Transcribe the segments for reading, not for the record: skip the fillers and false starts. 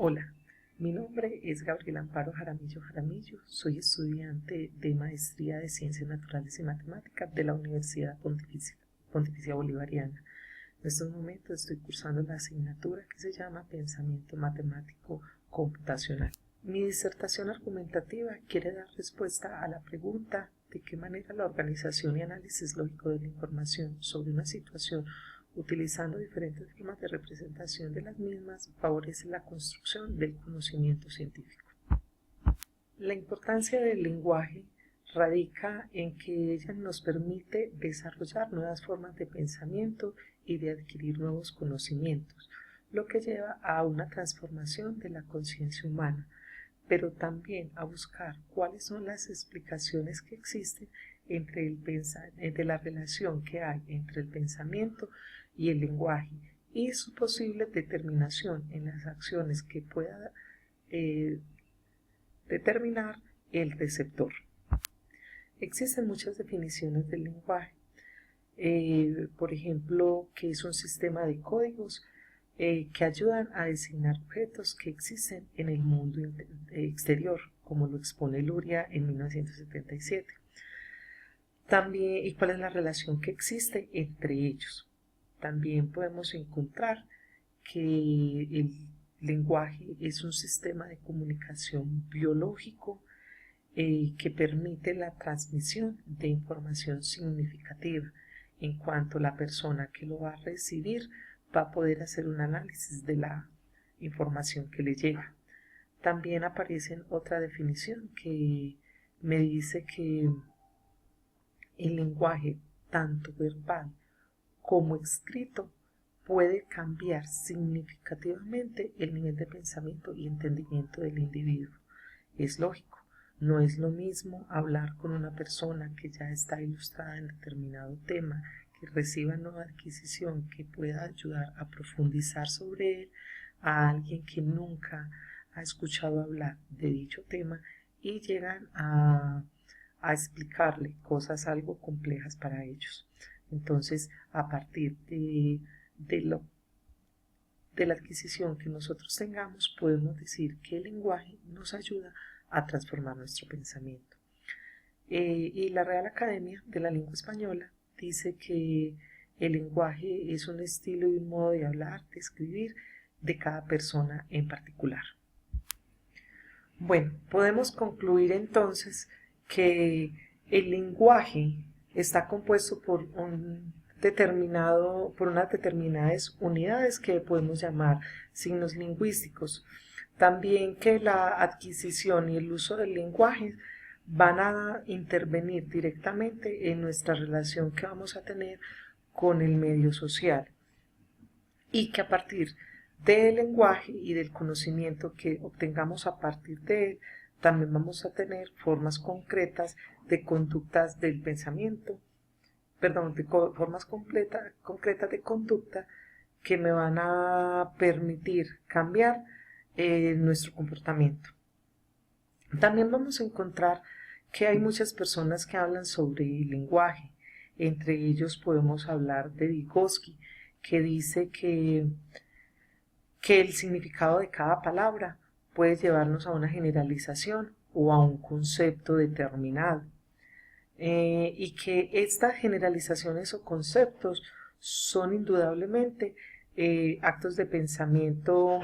Hola, mi nombre es Gabriela Amparo Jaramillo Jaramillo, soy estudiante de Maestría de Ciencias Naturales y Matemáticas de la Universidad Pontificia Bolivariana. En estos momentos estoy cursando la asignatura que se llama Pensamiento Matemático Computacional. Mi disertación argumentativa quiere dar respuesta a la pregunta de qué manera la organización y análisis lógico de la información sobre una situación utilizando diferentes formas de representación de las mismas favorece la construcción del conocimiento científico. La importancia del lenguaje radica en que ella nos permite desarrollar nuevas formas de pensamiento y de adquirir nuevos conocimientos, lo que lleva a una transformación de la conciencia humana, pero también a buscar cuáles son las explicaciones que existen entre la relación que hay entre el pensamiento y el lenguaje y su posible determinación en las acciones que pueda determinar el receptor. Existen muchas definiciones del lenguaje, por ejemplo, que es un sistema de códigos que ayudan a designar objetos que existen en el mundo exterior, como lo expone Luria en 1977. También, ¿y cuál es la relación que existe entre ellos? También podemos encontrar que el lenguaje es un sistema de comunicación biológico que permite la transmisión de información significativa en cuanto la persona que lo va a recibir va a poder hacer un análisis de la información que le llega. También aparece otra definición que me dice que el lenguaje, tanto verbal como escrito, puede cambiar significativamente el nivel de pensamiento y entendimiento del individuo. Es lógico, no es lo mismo hablar con una persona que ya está ilustrada en determinado tema, que reciba nueva adquisición, que pueda ayudar a profundizar sobre él, a alguien que nunca ha escuchado hablar de dicho tema y llegan a explicarle cosas algo complejas para ellos. Entonces, a partir de la adquisición que nosotros tengamos, podemos decir que el lenguaje nos ayuda a transformar nuestro pensamiento. Y la Real Academia de la Lengua Española dice que el lenguaje es un estilo y un modo de hablar, de escribir de cada persona en particular. Bueno, podemos concluir entonces que el lenguaje está compuesto por unas determinadas unidades que podemos llamar signos lingüísticos. También que la adquisición y el uso del lenguaje van a intervenir directamente en nuestra relación que vamos a tener con el medio social y que a partir del lenguaje y del conocimiento que obtengamos a partir de él, también vamos a tener formas concretas de conductas del pensamiento, formas concretas de conducta que me van a permitir cambiar nuestro comportamiento. También vamos a encontrar que hay muchas personas que hablan sobre el lenguaje. Entre ellos podemos hablar de Vygotsky, que dice que el significado de cada palabra puede llevarnos a una generalización o a un concepto determinado. Y que estas generalizaciones o conceptos son indudablemente actos de pensamiento,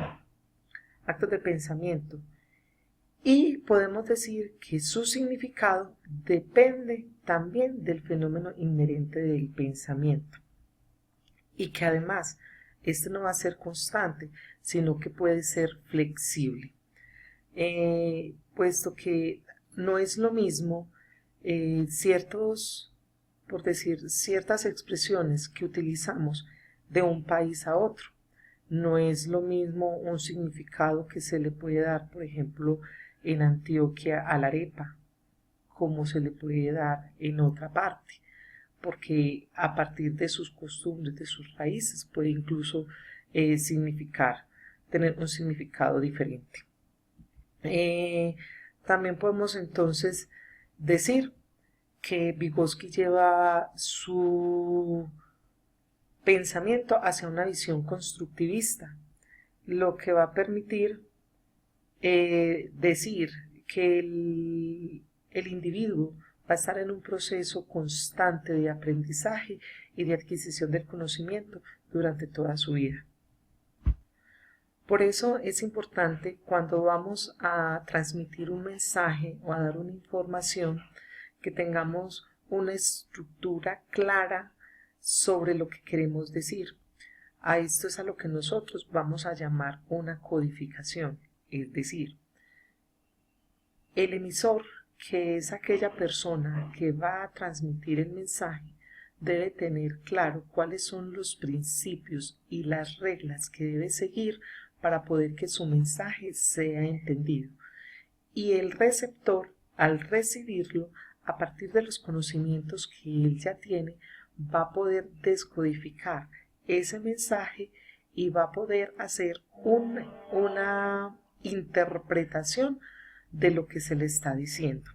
y podemos decir que su significado depende también del fenómeno inherente del pensamiento y que además este no va a ser constante, sino que puede ser flexible, puesto que no es lo mismo ciertas expresiones que utilizamos de un país a otro. No es lo mismo un significado que se le puede dar, por ejemplo, en Antioquia a la arepa, como se le puede dar en otra parte, porque a partir de sus costumbres, de sus raíces, puede incluso tener un significado diferente. También podemos entonces decir que Vygotsky lleva su pensamiento hacia una visión constructivista, lo que va a permitir decir que el individuo va a estar en un proceso constante de aprendizaje y de adquisición del conocimiento durante toda su vida. Por eso es importante cuando vamos a transmitir un mensaje o a dar una información que tengamos una estructura clara sobre lo que queremos decir. A esto es a lo que nosotros vamos a llamar una codificación, es decir, el emisor, que es aquella persona que va a transmitir el mensaje, debe tener claro cuáles son los principios y las reglas que debe seguir para poder que su mensaje sea entendido. Y el receptor, al recibirlo, a partir de los conocimientos que él ya tiene, va a poder descodificar ese mensaje y va a poder hacer una interpretación de lo que se le está diciendo.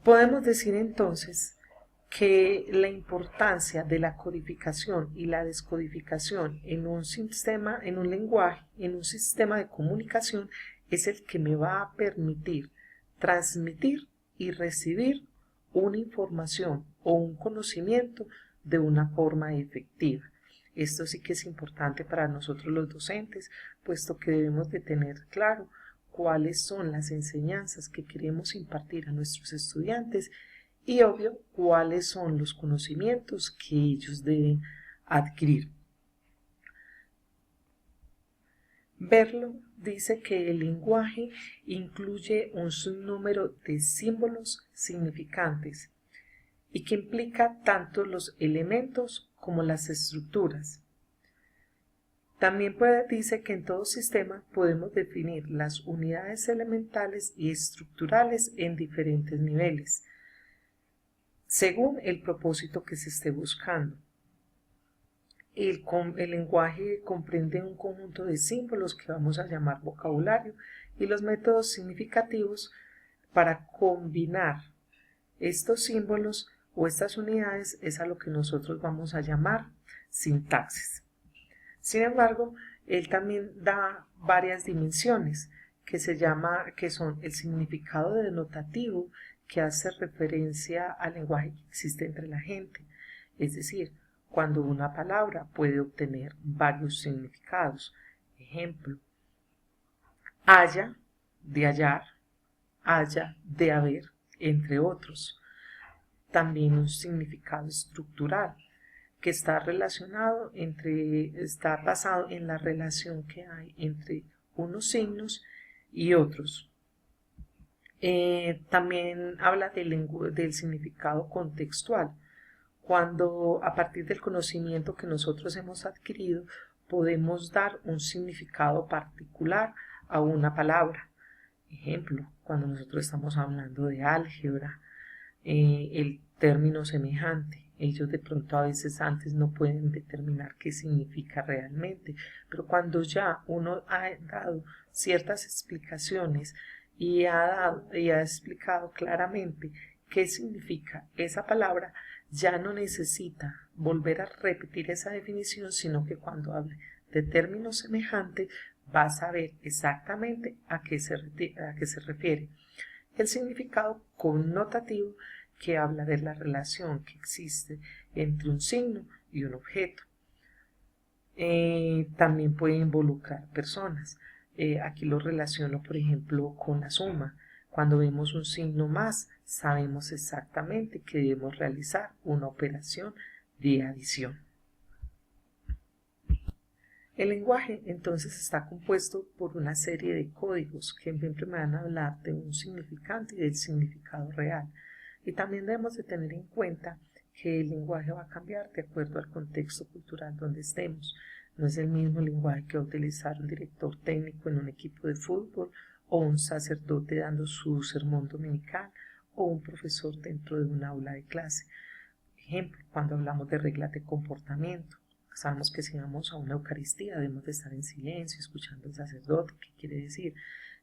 Podemos decir entonces que la importancia de la codificación y la descodificación en un sistema, en un lenguaje, en un sistema de comunicación, es el que me va a permitir transmitir y recibir una información o un conocimiento de una forma efectiva. Esto sí que es importante para nosotros los docentes, puesto que debemos de tener claro cuáles son las enseñanzas que queremos impartir a nuestros estudiantes y, obvio, cuáles son los conocimientos que ellos deben adquirir. Berlo dice que el lenguaje incluye un sinnúmero de símbolos significantes y que implica tanto los elementos como las estructuras. También dice que en todo sistema podemos definir las unidades elementales y estructurales en diferentes niveles, según el propósito que se esté buscando. El lenguaje comprende un conjunto de símbolos que vamos a llamar vocabulario y los métodos significativos para combinar estos símbolos o estas unidades es a lo que nosotros vamos a llamar sintaxis. Sin embargo, él también da varias dimensiones que son el significado denotativo, que hace referencia al lenguaje que existe entre la gente, es decir, cuando una palabra puede obtener varios significados. Ejemplo, haya, de hallar, haya, de haber, entre otros. También un significado estructural, que está basado en la relación que hay entre unos signos y otros. También habla del significado contextual, cuando a partir del conocimiento que nosotros hemos adquirido podemos dar un significado particular a una palabra. Ejemplo, cuando nosotros estamos hablando de álgebra, el término semejante. Ellos de pronto a veces antes no pueden determinar qué significa realmente, pero cuando ya uno ha dado ciertas explicaciones y ha explicado claramente qué significa esa palabra, ya no necesita volver a repetir esa definición, sino que cuando hable de término semejante va a saber exactamente a qué se refiere. El significado connotativo, que habla de la relación que existe entre un signo y un objeto. También puede involucrar personas. Aquí lo relaciono, por ejemplo, con la suma. Cuando vemos un signo más, sabemos exactamente que debemos realizar una operación de adición. El lenguaje entonces está compuesto por una serie de códigos que siempre me van a hablar de un significante y del significado real. Y también debemos de tener en cuenta que el lenguaje va a cambiar de acuerdo al contexto cultural donde estemos. No es el mismo lenguaje que va a utilizar un director técnico en un equipo de fútbol, o un sacerdote dando su sermón dominical, o un profesor dentro de un aula de clase. Ejemplo, cuando hablamos de reglas de comportamiento. Sabemos que si vamos a una Eucaristía debemos de estar en silencio, escuchando al sacerdote, qué quiere decir.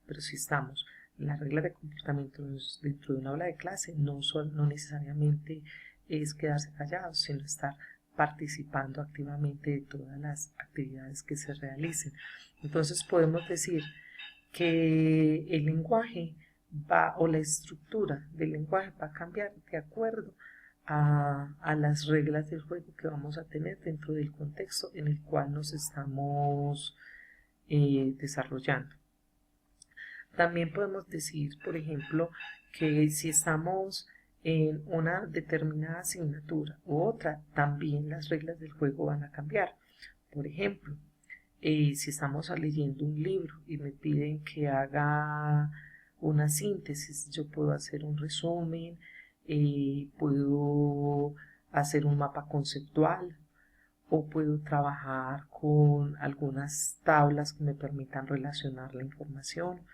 Pero si estamos en las reglas de comportamiento dentro de una aula de clase, no necesariamente es quedarse callados, sino estar participando activamente de todas las actividades que se realicen. Entonces podemos decir que el lenguaje o la estructura del lenguaje va a cambiar de acuerdo a las reglas del juego que vamos a tener dentro del contexto en el cual nos estamos desarrollando. También podemos decir, por ejemplo, que si estamos en una determinada asignatura u otra, también las reglas del juego van a cambiar. Por ejemplo, si estamos leyendo un libro y me piden que haga una síntesis, yo puedo hacer un resumen, puedo hacer un mapa conceptual o puedo trabajar con algunas tablas que me permitan relacionar la información.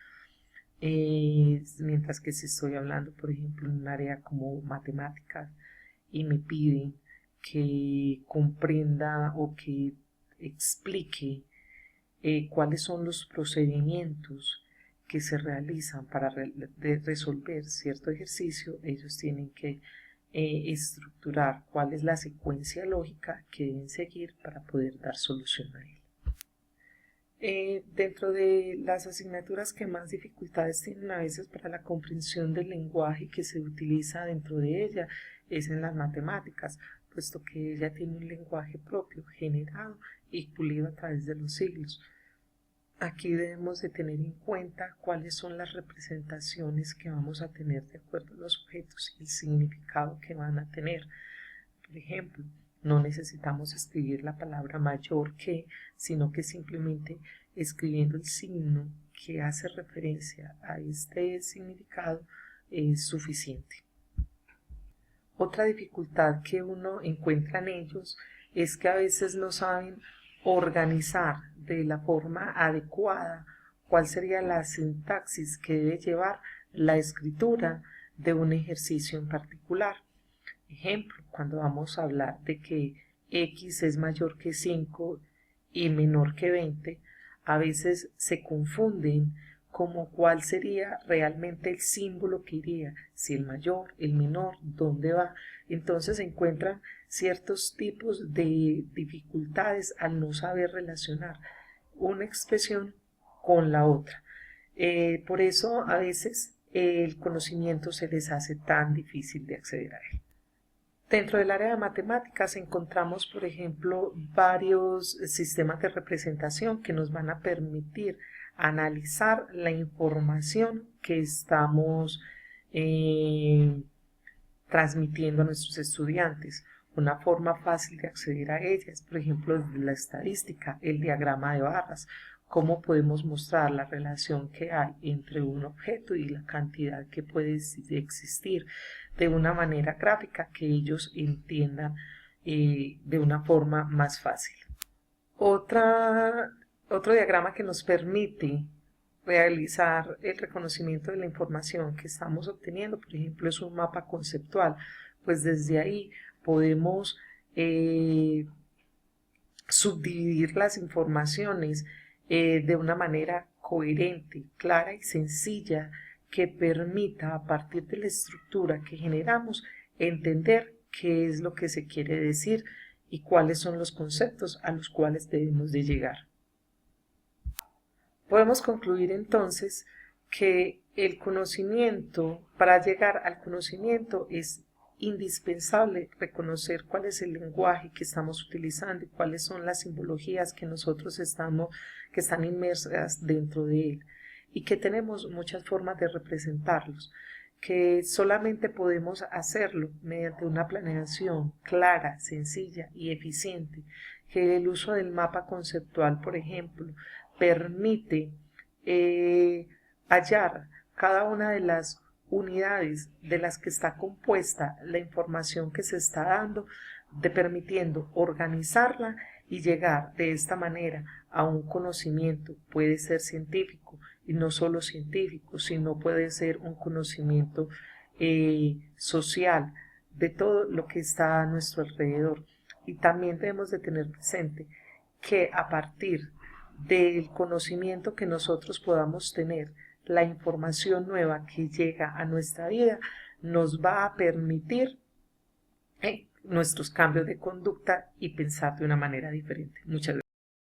Mientras que si estoy hablando, por ejemplo, en un área como matemáticas y me piden que comprenda o que explique cuáles son los procedimientos que se realizan para resolver cierto ejercicio, ellos tienen que estructurar cuál es la secuencia lógica que deben seguir para poder dar solución a él. Dentro de las asignaturas que más dificultades tienen a veces para la comprensión del lenguaje que se utiliza dentro de ella es en las matemáticas, puesto que ella tiene un lenguaje propio, generado y pulido a través de los siglos. Aquí debemos de tener en cuenta cuáles son las representaciones que vamos a tener de acuerdo a los objetos y el significado que van a tener. Por ejemplo, no necesitamos escribir la palabra mayor que, sino que simplemente escribiendo el signo que hace referencia a este significado es suficiente. Otra dificultad que uno encuentra en ellos es que a veces no saben organizar de la forma adecuada cuál sería la sintaxis que debe llevar la escritura de un ejercicio en particular. Ejemplo, cuando vamos a hablar de que x es mayor que 5 y menor que 20, a veces se confunden como cuál sería realmente el símbolo que iría, si el mayor, el menor, dónde va. Entonces se encuentran ciertos tipos de dificultades al no saber relacionar una expresión con la otra. Por eso a veces el conocimiento se les hace tan difícil de acceder a él. Dentro del área de matemáticas encontramos, por ejemplo, varios sistemas de representación que nos van a permitir analizar la información que estamos transmitiendo a nuestros estudiantes. Una forma fácil de acceder a ella es, por ejemplo, la estadística, el diagrama de barras, cómo podemos mostrar la relación que hay entre un objeto y la cantidad que puede existir de una manera gráfica que ellos entiendan de una forma más fácil. Otro diagrama que nos permite realizar el reconocimiento de la información que estamos obteniendo, por ejemplo, es un mapa conceptual, pues desde ahí podemos subdividir las informaciones de una manera coherente, clara y sencilla que permita, a partir de la estructura que generamos, entender qué es lo que se quiere decir y cuáles son los conceptos a los cuales debemos de llegar. Podemos concluir entonces que el conocimiento, para llegar al conocimiento es indispensable reconocer cuál es el lenguaje que estamos utilizando y cuáles son las simbologías que que están inmersas dentro de él y que tenemos muchas formas de representarlos, que solamente podemos hacerlo mediante una planeación clara, sencilla y eficiente, que el uso del mapa conceptual, por ejemplo, permite hallar cada una de las unidades de las que está compuesta la información que se está dando, permitiendo organizarla y llegar de esta manera a un conocimiento. Puede ser científico y no solo científico, sino puede ser un conocimiento social de todo lo que está a nuestro alrededor. Y también debemos de tener presente que a partir del conocimiento que nosotros podamos tener, la información nueva que llega a nuestra vida nos va a permitir nuestros cambios de conducta y pensar de una manera diferente. Muchas gracias.